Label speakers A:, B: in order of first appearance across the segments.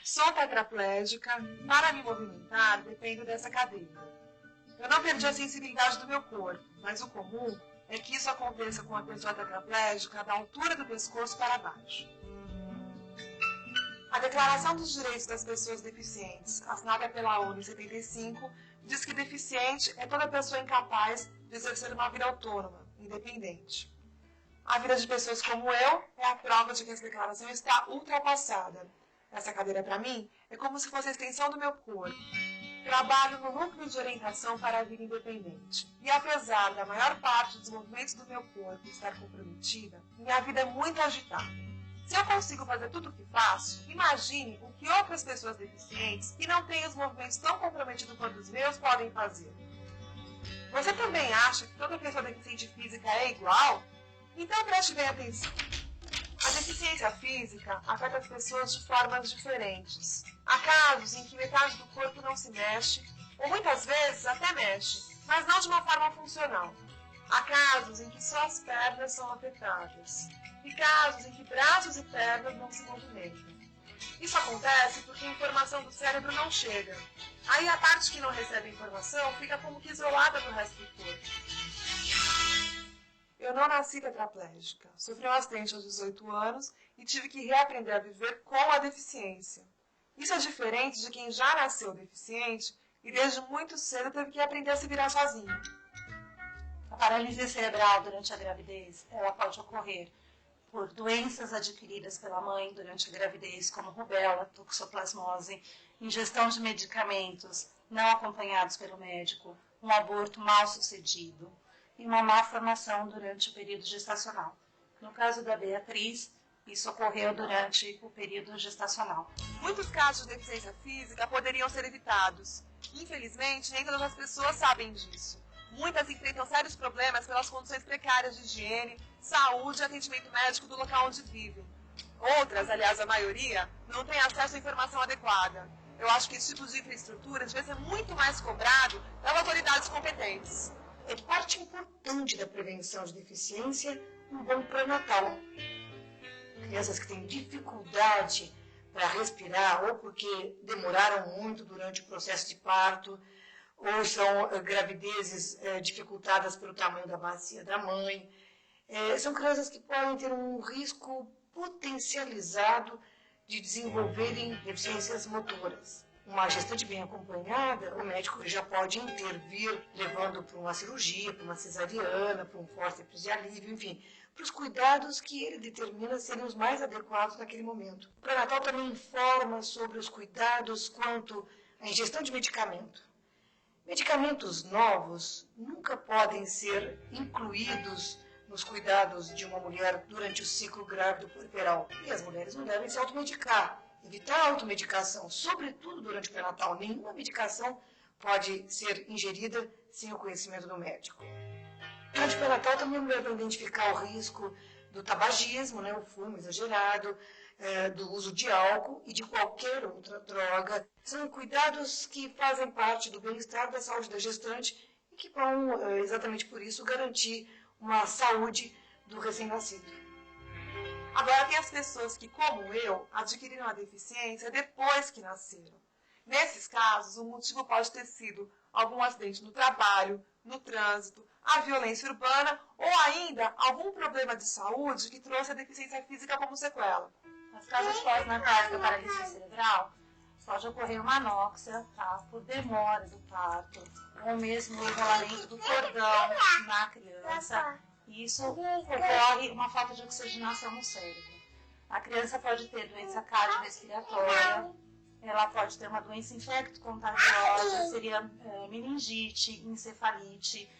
A: Sou tetraplégica, para me movimentar dependo dessa cadeira. Eu não perdi a sensibilidade do meu corpo, mas o comum é que isso aconteça com a pessoa tetraplégica da altura do pescoço para baixo. A Declaração dos Direitos das Pessoas Deficientes, assinada pela ONU em 75, diz que deficiente é toda pessoa incapaz de exercer uma vida autônoma, independente. A vida de pessoas como eu é a prova de que essa declaração está ultrapassada. Essa cadeira, para mim, é como se fosse a extensão do meu corpo. Trabalho no núcleo de orientação para a vida independente. E apesar da maior parte dos movimentos do meu corpo estar comprometida, minha vida é muito agitada. Se eu consigo fazer tudo o que faço, imagine o que outras pessoas deficientes que não têm os movimentos tão comprometidos quanto os meus podem fazer. Você também acha que toda pessoa deficiente física é igual? Então preste bem atenção. A deficiência física afeta as pessoas de formas diferentes. Há casos em que metade do corpo não se mexe, ou muitas vezes até mexe, mas não de uma forma funcional. Há casos em que só as pernas são afetadas, e casos em que braços e pernas não se movimentam. Isso acontece porque a informação do cérebro não chega. Aí a parte que não recebe a informação fica como que isolada do resto do corpo. Eu não nasci tetraplégica. Sofri um acidente aos 18 anos e tive que reaprender a viver com a deficiência. Isso é diferente de quem já nasceu deficiente e desde muito cedo teve que aprender a se virar sozinho.
B: A paralisia cerebral durante a gravidez, ela pode ocorrer por doenças adquiridas pela mãe durante a gravidez, como rubéola, toxoplasmose, ingestão de medicamentos não acompanhados pelo médico, um aborto mal sucedido e uma má formação durante o período gestacional. No caso da Beatriz, isso ocorreu durante o período gestacional.
A: Muitos casos de deficiência física poderiam ser evitados. Infelizmente, nem todas as pessoas sabem disso. Muitas enfrentam sérios problemas pelas condições precárias de higiene, saúde e atendimento médico do local onde vivem. Outras, aliás a maioria, não têm acesso à informação adequada. Eu acho que esse tipo de infraestrutura devia ser muito mais cobrado pelas autoridades competentes.
C: É parte importante da prevenção de deficiência um bom pré-natal. Crianças que têm dificuldade para respirar ou porque demoraram muito durante o processo de parto, ou são gravidezes dificultadas pelo tamanho da bacia da mãe. São crianças que podem ter um risco potencializado de desenvolverem deficiências motoras. Uma gestante bem acompanhada, o médico já pode intervir, levando para uma cirurgia, para uma cesariana, para um fórceps de alívio, enfim, para os cuidados que ele determina serem os mais adequados naquele momento. O pré-natal também informa sobre os cuidados quanto à ingestão de medicamento. Medicamentos novos nunca podem ser incluídos nos cuidados de uma mulher durante o ciclo grávido puerperal. E as mulheres não devem se automedicar. Evitar a automedicação, sobretudo durante o pré-natal. Nenhuma medicação pode ser ingerida sem o conhecimento do médico. Durante o pré-natal também a mulher vai identificar o risco do tabagismo, o fumo exagerado, do uso de álcool e de qualquer outra droga. São cuidados que fazem parte do bem-estar da saúde da gestante e que vão, exatamente por isso, garantir uma saúde do recém-nascido.
A: Agora tem as pessoas que, como eu, adquiriram a deficiência depois que nasceram. Nesses casos, o motivo pode ter sido algum acidente no trabalho, no trânsito, a violência urbana ou ainda algum problema de saúde que trouxe a deficiência física como sequela.
B: Nas casos pós-natais da paralisia cerebral, pode ocorrer uma anóxia, por demora do parto, ou mesmo o enrolamento do cordão na criança. Isso ocorre uma falta de oxigenação no cérebro. A criança pode ter doença cardiorrespiratória, ela pode ter uma doença infecto-contagiosa, seria meningite, encefalite,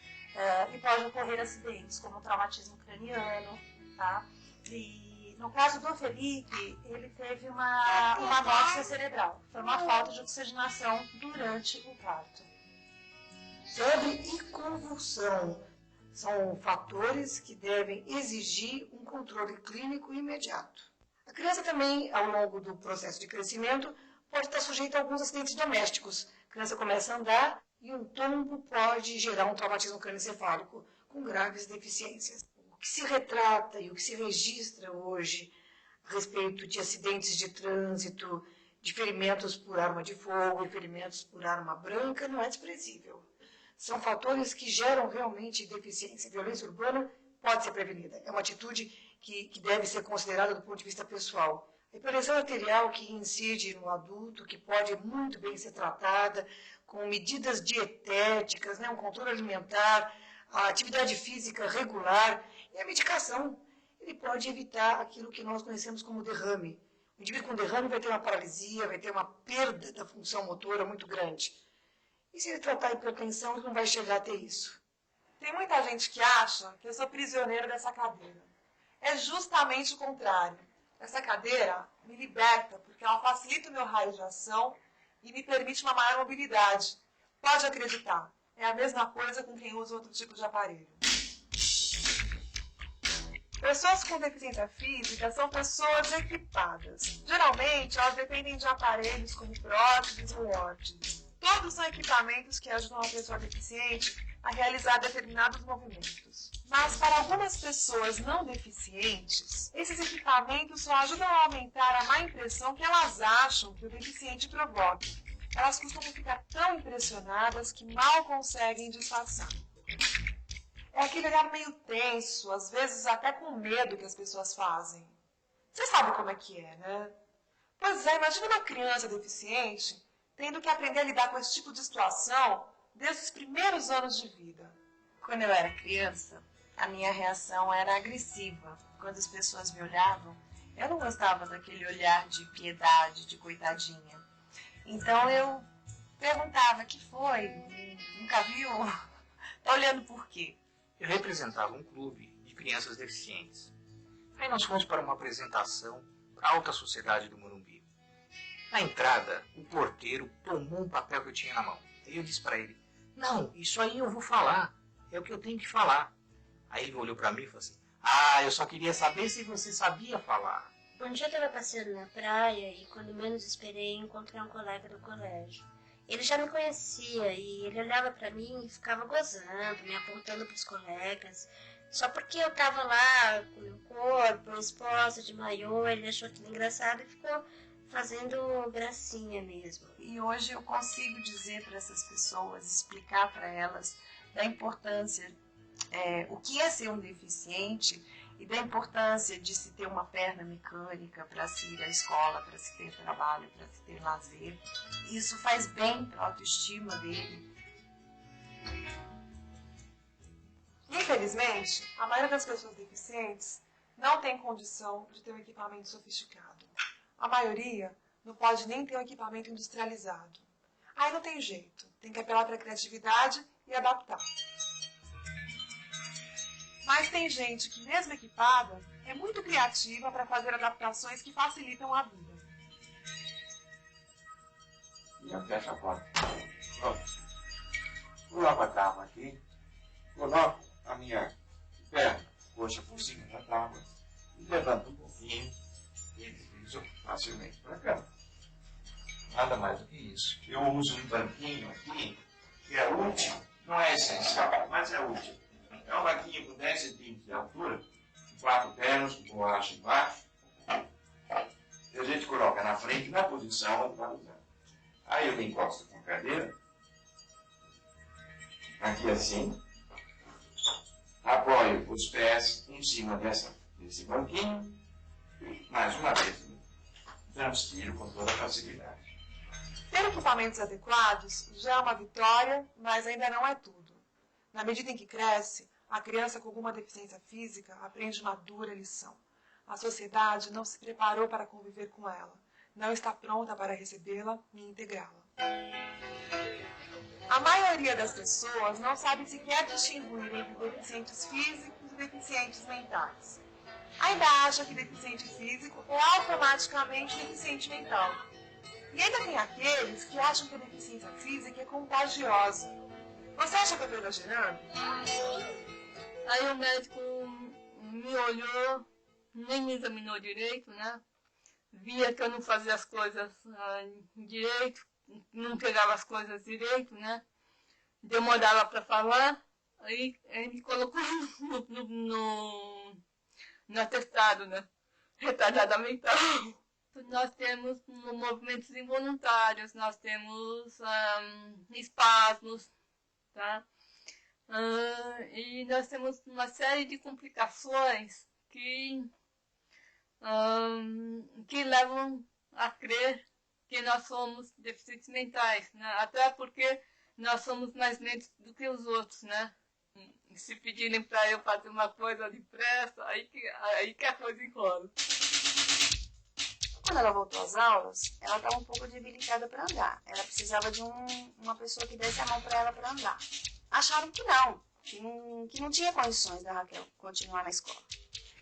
B: e pode ocorrer acidentes, como traumatismo craniano, tá? E no caso do Felipe, ele teve uma anóxia cerebral, foi uma falta de oxigenação durante o parto.
C: Febre e convulsão são fatores que devem exigir um controle clínico imediato. A criança também, ao longo do processo de crescimento, pode estar sujeita a alguns acidentes domésticos. A criança começa a andar e um tombo pode gerar um traumatismo crânioencefálico com graves deficiências. O que se retrata e o que se registra hoje a respeito de acidentes de trânsito, de ferimentos por arma de fogo e ferimentos por arma branca não é desprezível. São fatores que geram realmente deficiência. Violência urbana pode ser prevenida. É uma atitude que deve ser considerada do ponto de vista pessoal. A hipertensão arterial que incide no adulto, que pode muito bem ser tratada com medidas dietéticas, né, um controle alimentar, a atividade física regular e a medicação. Ele pode evitar aquilo que nós conhecemos como derrame. O indivíduo com derrame vai ter uma paralisia, vai ter uma perda da função motora muito grande. E se ele tratar a hipertensão, ele não vai chegar a ter isso.
A: Tem muita gente que acha que eu sou prisioneira dessa cadeira. É justamente o contrário. Essa cadeira me liberta porque ela facilita o meu raio de ação e me permite uma maior mobilidade. Pode acreditar, é a mesma coisa com quem usa outro tipo de aparelho. Pessoas com deficiência física são pessoas equipadas. Geralmente, elas dependem de aparelhos como próteses ou órteses. Todos são equipamentos que ajudam a pessoa deficiente a realizar determinados movimentos. Mas para algumas pessoas não deficientes, esses equipamentos só ajudam a aumentar a má impressão que elas acham que o deficiente provoca. Elas costumam ficar tão impressionadas que mal conseguem disfarçar. É aquele olhar meio tenso, às vezes até com medo que as pessoas fazem. Você sabe como é que é, né? Pois é, imagina uma criança deficiente tendo que aprender a lidar com esse tipo de situação desde os primeiros anos de vida.
B: Quando eu era criança, a minha reação era agressiva. Quando as pessoas me olhavam, eu não gostava daquele olhar de piedade, de coitadinha. Então eu perguntava, que foi? Nunca viu? Tá olhando por quê?
D: Eu representava um clube de crianças deficientes. Aí nós fomos para uma apresentação para a alta sociedade do Morumbi. Na entrada, o porteiro tomou um papel que eu tinha na mão. Aí eu disse para ele, não, isso aí eu vou falar, é o que eu tenho que falar. Aí ele olhou para mim e falou assim, eu só queria saber se você sabia falar.
E: Um dia eu estava passeando na praia e, quando menos esperei, encontrei um colega do colégio. Ele já me conhecia e ele olhava para mim e ficava gozando, me apontando para os colegas. Só porque eu estava lá com o meu corpo, exposta de maiô, ele achou aquilo engraçado e ficou fazendo gracinha mesmo.
B: E hoje eu consigo dizer para essas pessoas, explicar para elas da importância, o que é ser um deficiente e da importância de se ter uma perna mecânica para se ir à escola, para se ter trabalho, para se ter lazer. Isso faz bem para a autoestima dele.
A: Infelizmente, a maioria das pessoas deficientes não tem condição de ter um equipamento sofisticado. A maioria não pode nem ter um equipamento industrializado. Aí não tem jeito, tem que apelar para a criatividade e adaptar. Mas tem gente que, mesmo equipada, é muito criativa para fazer adaptações que facilitam a vida.
F: Já fecha a porta. Pronto. Vou lavar a tábua aqui. Coloco a minha perna, coxa por cima da tábua. E levanto um pouquinho e deslizo facilmente para cá. Nada mais do que isso. Eu uso um banquinho aqui, que é útil. Não é essencial, mas é útil. É um banquinho com 10 centímetros de altura, 4 pernas, com borracha embaixo. E a gente coloca na frente, na posição onde está usando. Aí eu me encosto com a cadeira, aqui assim, apoio os pés em cima desse banquinho, e mais uma vez, transpiro com toda facilidade.
A: Ter equipamentos adequados já é uma vitória, mas ainda não é tudo. Na medida em que cresce, a criança com alguma deficiência física aprende uma dura lição. A sociedade não se preparou para conviver com ela, não está pronta para recebê-la e integrá-la. A maioria das pessoas não sabe sequer distinguir entre deficientes físicos e deficientes mentais. Ainda acha que deficiente físico é automaticamente deficiente mental. E ainda tem aqueles que acham que a deficiência física é contagiosa. Você acha que eu estou exagerando?
G: Aí o médico me olhou, nem me examinou direito, né? Via que eu não fazia as coisas direito, não pegava as coisas direito, né? Demorava para falar, aí ele colocou no atestado, né? Retardada mental. nós temos movimentos involuntários, nós temos espasmos, tá? E nós temos uma série de complicações que levam a crer que nós somos deficientes mentais, né? Até porque nós somos mais lentos do que os outros, né? Se pedirem para eu fazer uma coisa depressa, aí que a coisa enrola.
H: Quando ela voltou às aulas, ela estava um pouco debilitada para andar. Ela precisava de uma pessoa que desse a mão para ela para andar. Acharam que não tinha condições da Raquel continuar na escola.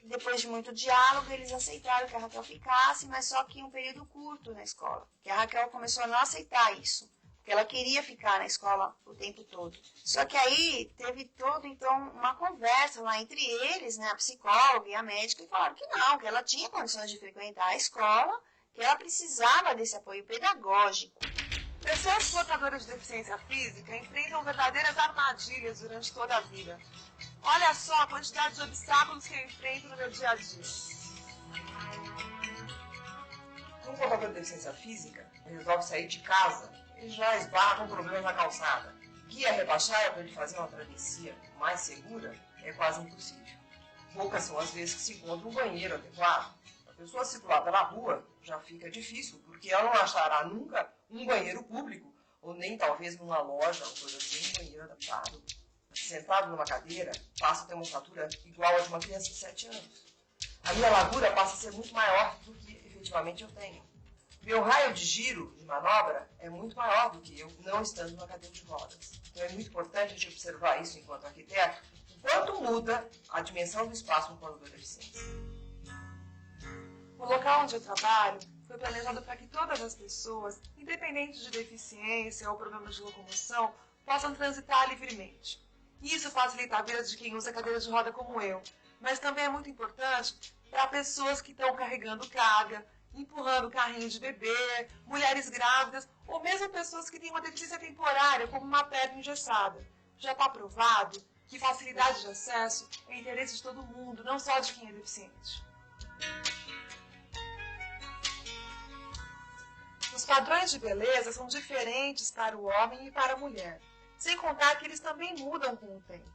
H: Depois de muito diálogo, eles aceitaram que a Raquel ficasse, mas só que em um período curto na escola. Que a Raquel começou a não aceitar isso, porque ela queria ficar na escola o tempo todo. Só que aí teve uma conversa lá entre eles, né, a psicóloga e a médica, e falaram que não, que ela tinha condições de frequentar a escola, que ela precisava desse apoio pedagógico.
A: Pessoas portadoras de deficiência física enfrentam verdadeiras armadilhas durante toda a vida. Olha só a quantidade de obstáculos que eu enfrento no meu dia a dia.
I: Um portador de deficiência física resolve sair de casa e já esbarra com problemas na calçada. Guia rebaixada para ele fazer uma travessia mais segura é quase impossível. Poucas são as vezes que se encontra um banheiro adequado. A pessoa circular pela rua já fica difícil, porque ela não achará nunca um banheiro público, ou nem talvez numa loja, ou coisa assim, um banheiro adaptado. Sentado numa cadeira, passa a ter uma estatura igual a de uma criança de 7 anos. A minha largura passa a ser muito maior do que efetivamente eu tenho. Meu raio de giro, de manobra, é muito maior do que eu, não estando numa cadeira de rodas. Então é muito importante a gente observar isso enquanto arquiteto, o quanto muda a dimensão do espaço no plano da deficiência.
A: O local onde eu trabalho foi planejado para que todas as pessoas, independente de deficiência ou problemas de locomoção, possam transitar livremente. Isso facilita a vida de quem usa cadeira de roda como eu, mas também é muito importante para pessoas que estão carregando carga, empurrando carrinho de bebê, mulheres grávidas ou mesmo pessoas que têm uma deficiência temporária, como uma perna engessada. Já está provado que facilidade de acesso é interesse de todo mundo, não só de quem é deficiente. Os padrões de beleza são diferentes para o homem e para a mulher, sem contar que eles também mudam com o tempo.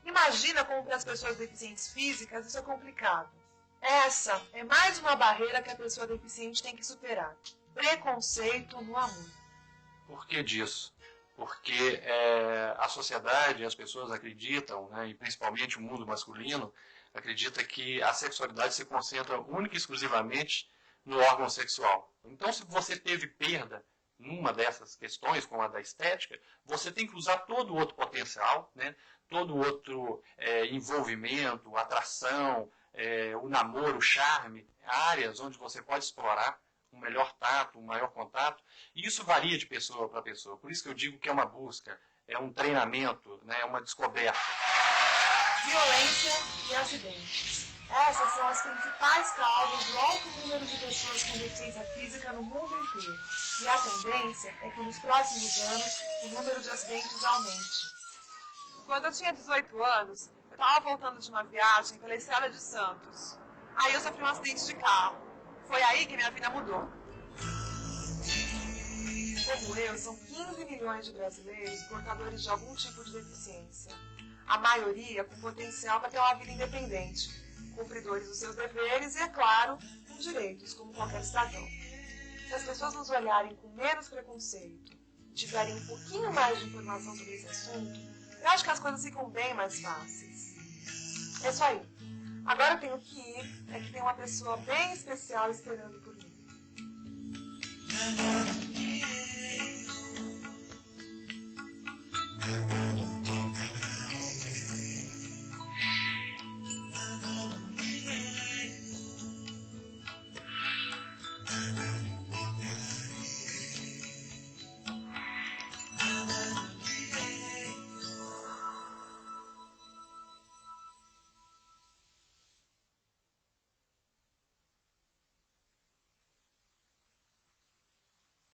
A: Imagina como para as pessoas deficientes físicas isso é complicado. Essa é mais uma barreira que a pessoa deficiente tem que superar. Preconceito no amor.
F: Por que disso? Porque a sociedade, as pessoas acreditam, né, e principalmente o mundo masculino, acredita que a sexualidade se concentra única e exclusivamente no órgão sexual. Então, se você teve perda numa dessas questões, como a da estética, você tem que usar todo o outro potencial, né, todo o outro envolvimento, atração, o namoro, o charme, áreas onde você pode explorar um melhor tato, um maior contato, e isso varia de pessoa para pessoa. Por isso que eu digo que é uma busca, é um treinamento, né, é uma descoberta.
A: Violência e acidentes. Essas são as principais causas do alto número de pessoas com deficiência física no mundo inteiro. E a tendência é que nos próximos anos o número de acidentes aumente. Quando eu tinha 18 anos, eu estava voltando de uma viagem pela estrada de Santos. Aí eu sofri um acidente de carro. Foi aí que minha vida mudou. Como eu, são 15 milhões de brasileiros portadores de algum tipo de deficiência. A maioria com potencial para ter uma vida independente, cumpridores dos seus deveres e, é claro, com direitos, como qualquer cidadão. Se as pessoas nos olharem com menos preconceito, tiverem um pouquinho mais de informação sobre esse assunto, eu acho que as coisas ficam bem mais fáceis. É isso aí. Agora eu tenho que ir, é que tem uma pessoa bem especial esperando por mim.